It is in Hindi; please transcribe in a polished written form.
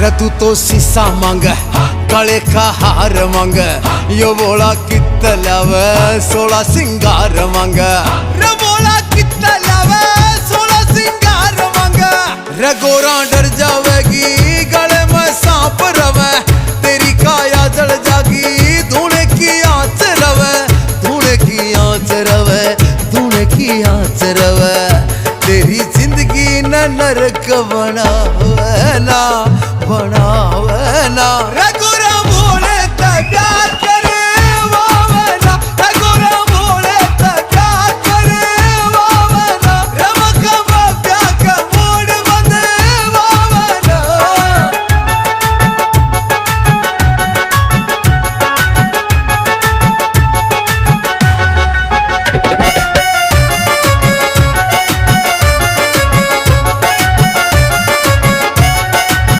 रे तू तो शीशा मांग काले का हार मांग यो बोला कितना लावे 16 सिंगार मांग रे बोला कितना लावे 16 सिंगार मांग रे गोरा डर जावेगी